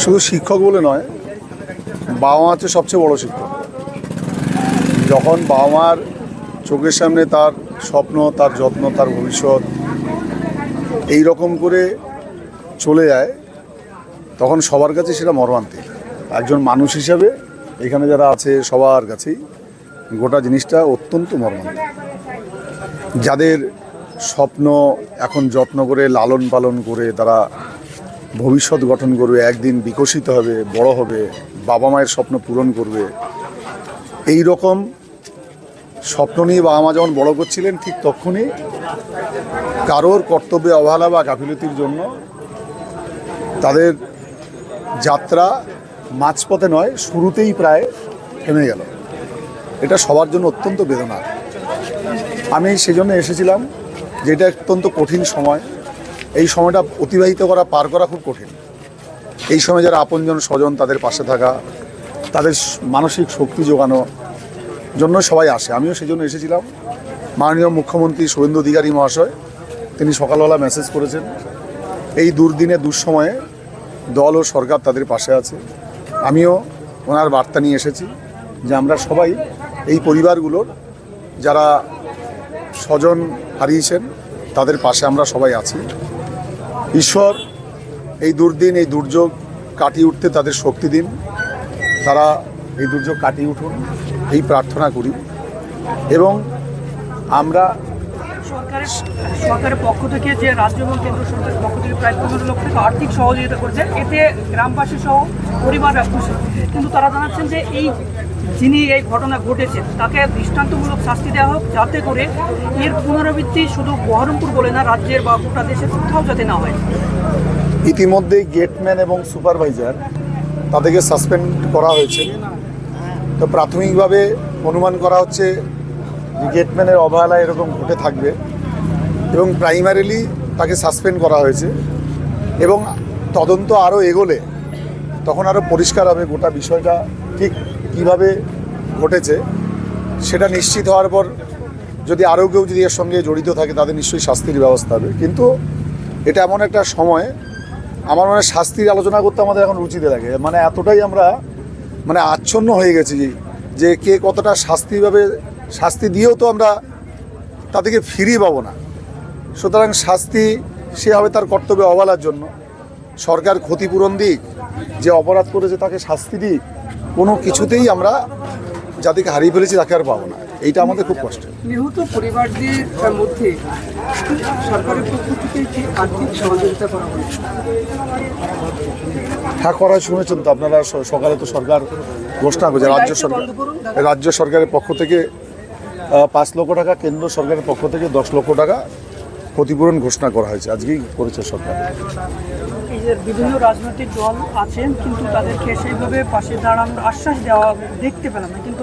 শুধু শিক্ষক বলে নয়, বাবা মা হচ্ছে সবচেয়ে বড় শিক্ষক। যখন বাবা মার চোখের সামনে তার স্বপ্ন, তার যত্ন, তার ভবিষ্যৎ এই রকম করে চলে যায়, তখন সবার কাছে সেটা মর্মান্তিক। একজন মানুষ হিসাবে এখানে যারা আছে সবার কাছেই গোটা জিনিসটা অত্যন্ত মর্মান্তিক। যাদের স্বপ্ন এখন যত্ন করে লালন পালন করে তারা ভবিষ্যৎ গঠন করবে, একদিন বিকশিত হবে, বড় হবে, বাবা মায়ের স্বপ্ন পূরণ করবে, এই রকম স্বপ্ন নিয়ে বাবা মা যখন বড় করছিলেন, ঠিক তখনই কারোর কর্তব্যে অবহেলা বা গাফিলতির জন্য তাদের যাত্রা মাঝপথে নয়, শুরুতেই প্রায় থেমে গেল। এটা সবার জন্য অত্যন্ত বেদনার। আমি সেজন্য এসেছিলাম যে এটা অত্যন্ত কঠিন সময়। এই সময়টা অতিবাহিত করা, পার করা খুব কঠিন। এই সময় যারা আপনজন স্বজন তাদের পাশে থাকা, তাদের মানসিক শক্তি জোগানো জন্য সবাই আসে। আমিও সেই জন্য এসেছিলাম। মাননীয় মুখ্যমন্ত্রী শুভেন্দু অধিকারী মহাশয় তিনি সকালবেলা মেসেজ করেছেন, এই দুর্দিনে দুঃসময়ে দল ও সরকার তাদের পাশে আছে। আমিও ওনার বার্তা নিয়ে এসেছি যে আমরা সবাই এই পরিবারগুলোর যারা স্বজন হারিয়েছেন তাদের পাশে আমরা সবাই আছি। ঈশ্বর এই দুর্দিন, এই দুর্যোগ কাটিয়ে উঠতে তাদের শক্তি দিন, তারা এই দুর্যোগ কাটিয়ে উঠুন এই প্রার্থনা করি। এবং আমরা সরকারের পক্ষ থেকে যে রাজ্য এবং কেন্দ্র সরকারের পক্ষ থেকে প্রায় 15 লক্ষ টাকা আর্থিক সহযোগিতা করেছে, এতে গ্রামবাসী সহ পরিবাররা খুশি। কিন্তু তারা জানাচ্ছেন যে যিনি এই ঘটনা ঘটেছে তাকে দৃষ্টান্তমূলক শাস্তি দেওয়া হোক, যাতে করে এর পুনরাবৃত্তি শুধু বহরমপুর বলে না, রাজ্যের বা গোটা দেশের কোথাও যাতে না হয়। ইতিমধ্যেই গেটম্যান এবং সুপারভাইজার তাদেরকে সাসপেন্ড করা হয়েছে। তো প্রাথমিকভাবে অনুমান করা হচ্ছে যে গেটম্যানের অবহেলা এরকম ঘটে থাকবে এবং প্রাইমারিলি তাকে সাসপেন্ড করা হয়েছে। এবং তদন্ত আরও এগোলে তখন আরও পরিষ্কার হবে গোটা বিষয়টা ঠিক কীভাবে ঘটেছে। সেটা নিশ্চিত হওয়ার পর যদি আরও কেউ যদি এর সঙ্গে জড়িত থাকে তাদের নিশ্চয়ই শাস্তির ব্যবস্থা হবে। কিন্তু এটা এমন একটা সময়, আমার মনে হয় শাস্তির আলোচনা করতে আমাদের এখন রুচিতে লাগে। মানে এতটাই আমরা আচ্ছন্ন হয়ে গেছি যে কে কতটা শাস্তি দিয়েও তো আমরা তাদেরকে ফিরিয়ে পাবো না। সুতরাং শাস্তি সে হবে তার কর্তব্যে অবহেলার জন্য। সরকার ক্ষতিপূরণ দিক, যে অপরাধ করেছে তাকে শাস্তি দিক, কোনো কিছুতেই আমরা যাদেরকে হারিয়ে ফেলেছি তাকে আর পাবো না। এইটা আমাদের খুব কষ্ট। নিহত পরিবারদের মধ্যে সরকারের পক্ষ থেকে কি আর্থিক সহযোগিতা করা হয়েছে? হ্যাঁ, করা শুনেছেন তো আপনারা, সকালে তো সরকার ঘোষণা করেছে, রাজ্য সরকারের পক্ষ থেকে 5 লক্ষ টাকা, কেন্দ্র সরকারের পক্ষ থেকে 10 লক্ষ টাকা ক্ষতিপূরণ ঘোষণা করা হয়েছে, আজকেই করেছে সরকার। এই যে বিভিন্ন রাজনৈতিক দল আছেন, কিন্তু তাদেরকে সেইভাবে পাশে দাঁড়ানোর আশ্বাস দেওয়া দেখতে পেলাম না। কিন্তু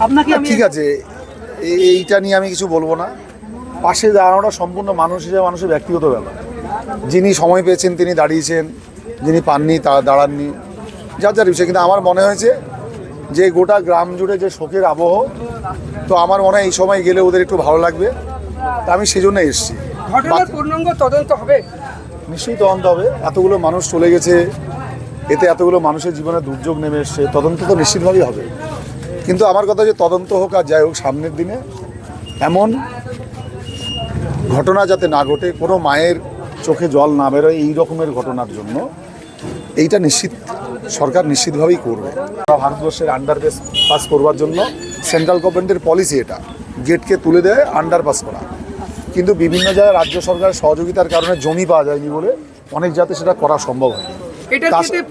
আপনাকে ঠিক আছে, এইটা নিয়ে আমি কিছু বলবো না। পাশে দাঁড়ানোটা সম্পূর্ণ মানুষ হিসেবে মানুষের ব্যক্তিগত ব্যাপার। যিনি সময় পেয়েছেন তিনি দাঁড়িয়েছেন, যিনি পাননি তারা দাঁড়াননি, যার যার বিষয়। কিন্তু আমার মনে হয়েছে যে গোটা গ্রাম জুড়ে যে শোকের আবহ, তো আমার মনে হয় এই সময় গেলে ওদের একটু ভালো লাগবে। তা আমি সেই জন্য এসেছি। ঘটনার পূর্ণাঙ্গ তদন্ত হবে, নিশ্চয়ই তদন্ত হবে। এতগুলো মানুষ চলে গেছে, এতে এতগুলো মানুষের জীবনে দুর্যোগ নেমে এসছে, তদন্ত তো নিশ্চিতভাবেই হবে। কিন্তু আমার কথা যে তদন্ত হোক আর যাই হোক, সামনের দিনে এমন ঘটনা যাতে না ঘটে, কোনো মায়ের চোখে জল না বেরোয় এই রকমের ঘটনার জন্য এইটা সরকার নিশ্চিতভাবেই করবে। ভারতবর্ষের আন্ডারপাস করবার জন্য সেন্ট্রাল গভর্নমেন্টের পলিসি, এটা গেটকে তুলে দেয় আন্ডারপাস করা। কিন্তু বিভিন্ন জায়গায় রাজ্য সরকারের সহযোগিতার কারণে জমি পাওয়া যায়নি বলে অনেক জায়গাতে সেটা করা সম্ভব হয়নি।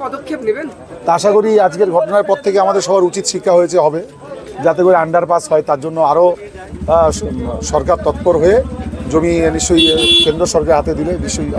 পদক্ষেপ নেবেন তা আশা করি আজকের ঘটনার পর থেকে আমাদের সবার উচিত শিক্ষা হবে যাতে করে আন্ডারপাস হয়। তার জন্য আরও সরকার তৎপর হয়ে জমি নিশ্চয়ই কেন্দ্র সরকার হাতে দিলে নিশ্চয়ই